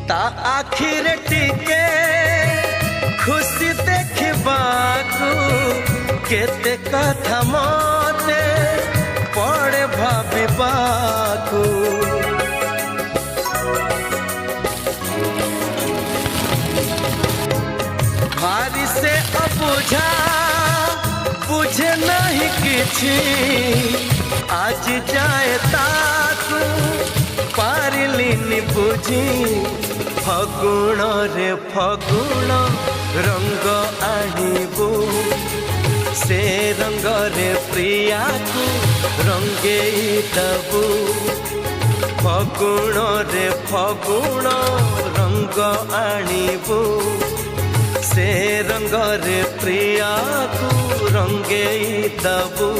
ता आखिर टिके खुशी देखबाकू केते कथा मते पड़े भाबिबाकू भारी से अबुझा बुझे नहीं किछि आज जाए ताकू पारिलिनी बुझी फगुण रे फगुण रंग आनिबू से रंग रे प्रिया को रंगे दबू फगुण रे फगुण रंग आनिबू से रंग रे प्रिया को रंगे दबू।